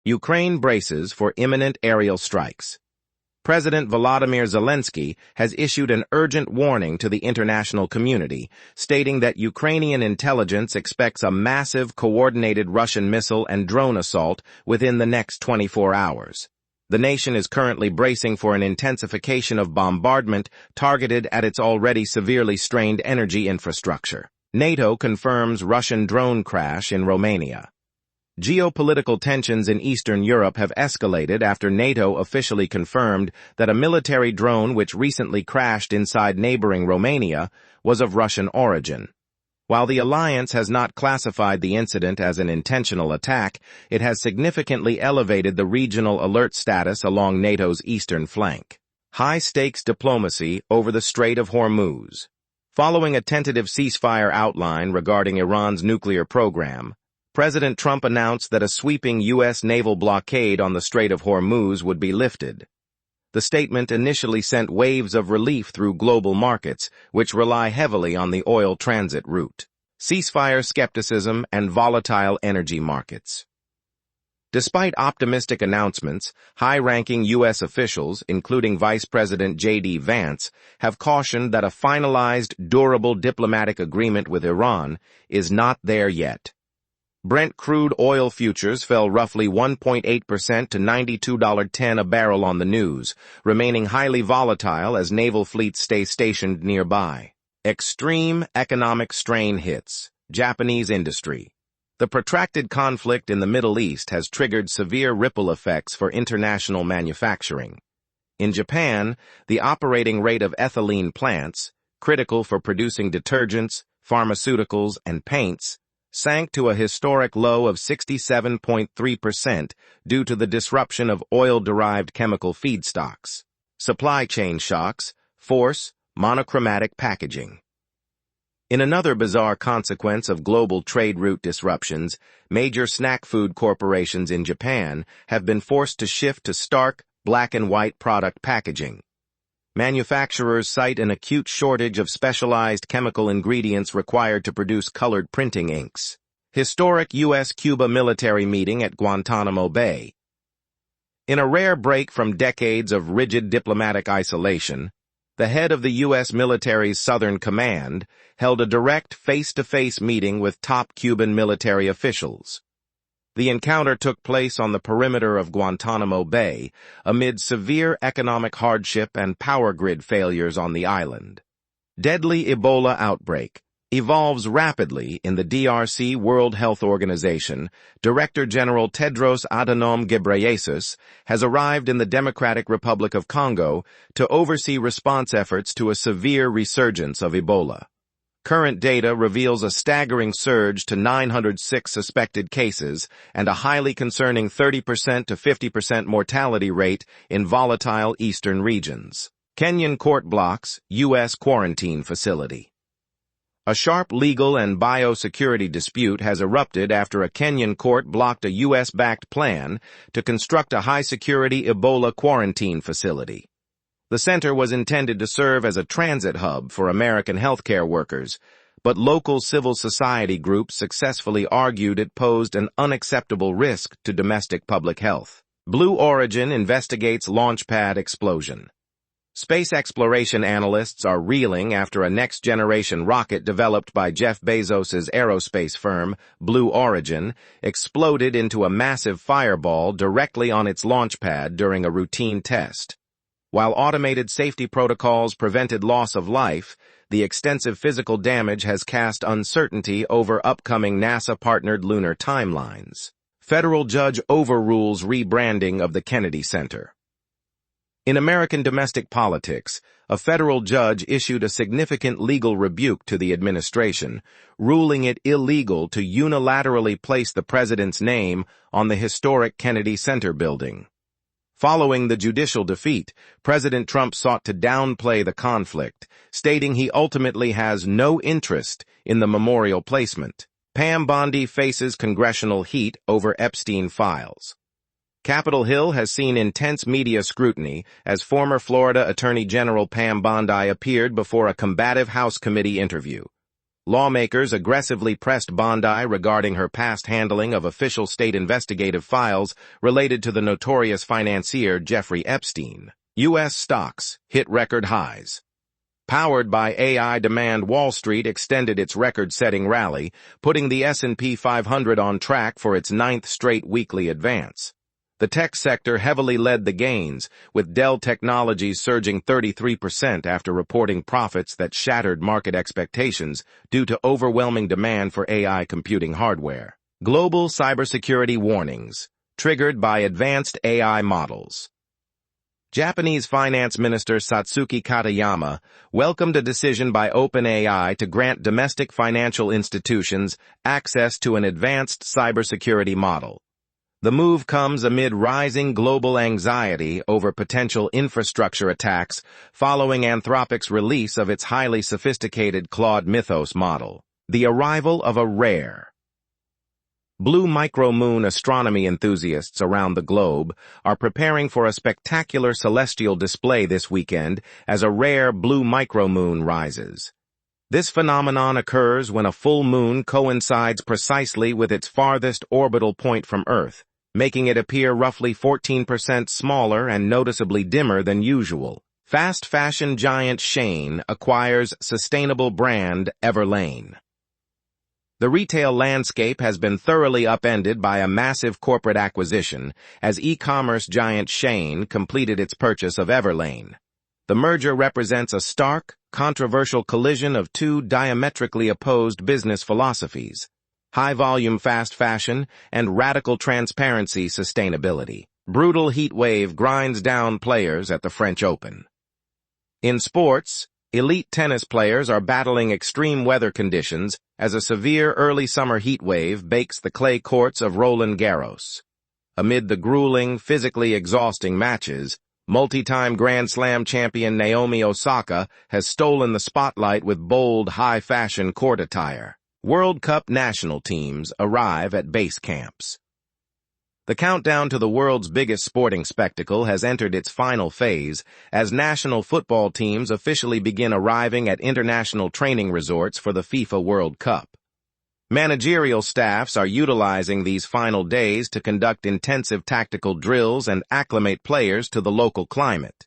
Ukraine braces for imminent aerial strikes. President Volodymyr Zelensky has issued an urgent warning to the international community, stating that Ukrainian intelligence expects a massive, coordinated Russian missile and drone assault within the next 24 hours. The nation is currently bracing for an intensification of bombardment targeted at its already severely strained energy infrastructure. NATO confirms Russian drone crash in Romania. Geopolitical tensions in Eastern Europe have escalated after NATO officially confirmed that a military drone which recently crashed inside neighboring Romania was of Russian origin. While the alliance has not classified the incident as an intentional attack, it has significantly elevated the regional alert status along NATO's eastern flank. High-stakes diplomacy over the Strait of Hormuz. Following a tentative ceasefire outline regarding Iran's nuclear program, President Trump announced that a sweeping U.S. naval blockade on the Strait of Hormuz would be lifted. The statement initially sent waves of relief through global markets, which rely heavily on the oil transit route. Ceasefire skepticism and volatile energy markets. Despite optimistic announcements, high-ranking U.S. officials, including Vice President J.D. Vance, have cautioned that a finalized, durable diplomatic agreement with Iran is not there yet. Brent crude oil futures fell roughly 1.8% to $92.10 a barrel on the news, remaining highly volatile as naval fleets stay stationed nearby. Extreme economic strain hits Japanese industry. The protracted conflict in the Middle East has triggered severe ripple effects for international manufacturing. In Japan, the operating rate of ethylene plants, critical for producing detergents, pharmaceuticals, and paints, sank to a historic low of 67.3% due to the disruption of oil-derived chemical feedstocks. Supply chain shocks force monochromatic packaging. In another bizarre consequence of global trade route disruptions, major snack food corporations in Japan have been forced to shift to stark, black-and-white product packaging. Manufacturers cite an acute shortage of specialized chemical ingredients required to produce colored printing inks. Historic U.S.-Cuba military meeting at Guantanamo Bay. In a rare break from decades of rigid diplomatic isolation, the head of the U.S. military's Southern Command held a direct face-to-face meeting with top Cuban military officials. The encounter took place on the perimeter of Guantanamo Bay amid severe economic hardship and power grid failures on the island. Deadly Ebola outbreak evolves rapidly in the DRC World Health Organization. Director General Tedros Adhanom Ghebreyesus has arrived in the Democratic Republic of Congo to oversee response efforts to a severe resurgence of Ebola. Current data reveals a staggering surge to 906 suspected cases and a highly concerning 30% to 50% mortality rate in volatile eastern regions. Kenyan court blocks U.S. quarantine facility. A sharp legal and biosecurity dispute has erupted after a Kenyan court blocked a U.S.-backed plan to construct a high-security Ebola quarantine facility. The center was intended to serve as a transit hub for American healthcare workers, but local civil society groups successfully argued it posed an unacceptable risk to domestic public health. Blue Origin investigates launchpad explosion. Space exploration analysts are reeling after a next-generation rocket developed by Jeff Bezos's aerospace firm, Blue Origin, exploded into a massive fireball directly on its launchpad during a routine test. While automated safety protocols prevented loss of life, the extensive physical damage has cast uncertainty over upcoming NASA-partnered lunar timelines. Federal judge overrules rebranding of the Kennedy Center. In American domestic politics, a federal judge issued a significant legal rebuke to the administration, ruling it illegal to unilaterally place the president's name on the historic Kennedy Center building. Following the judicial defeat, President Trump sought to downplay the conflict, stating he ultimately has no interest in the memorial placement. Pam Bondi faces congressional heat over Epstein files. Capitol Hill has seen intense media scrutiny as former Florida Attorney General Pam Bondi appeared before a combative House committee interview. Lawmakers aggressively pressed Bondi regarding her past handling of official state investigative files related to the notorious financier Jeffrey Epstein. U.S. stocks hit record highs. Powered by AI demand, Wall Street extended its record-setting rally, putting the S&P 500 on track for its ninth straight weekly advance. The tech sector heavily led the gains, with Dell Technologies surging 33% after reporting profits that shattered market expectations due to overwhelming demand for AI computing hardware. Global cybersecurity warnings, triggered by advanced AI models. Japanese Finance Minister Satsuki Katayama welcomed a decision by OpenAI to grant domestic financial institutions access to an advanced cybersecurity model. The move comes amid rising global anxiety over potential infrastructure attacks following Anthropic's release of its highly sophisticated Claude Mythos model. The arrival of a rare blue micromoon. Astronomy enthusiasts around the globe are preparing for a spectacular celestial display this weekend as a rare blue micromoon rises. This phenomenon occurs when a full moon coincides precisely with its farthest orbital point from Earth, making it appear roughly 14% smaller and noticeably dimmer than usual. Fast fashion giant Shein acquires sustainable brand Everlane. The retail landscape has been thoroughly upended by a massive corporate acquisition as e-commerce giant Shein completed its purchase of Everlane. The merger represents a stark, controversial collision of two diametrically opposed business philosophies: high-volume fast fashion and radical transparency sustainability. Brutal heat wave grinds down players at the French Open. In sports, elite tennis players are battling extreme weather conditions as a severe early summer heat wave bakes the clay courts of Roland Garros. Amid the grueling, physically exhausting matches, multi-time Grand Slam champion Naomi Osaka has stolen the spotlight with bold, high-fashion court attire. World Cup national teams arrive at base camps. The countdown to the world's biggest sporting spectacle has entered its final phase as national football teams officially begin arriving at international training resorts for the FIFA World Cup. Managerial staffs are utilizing these final days to conduct intensive tactical drills and acclimate players to the local climate.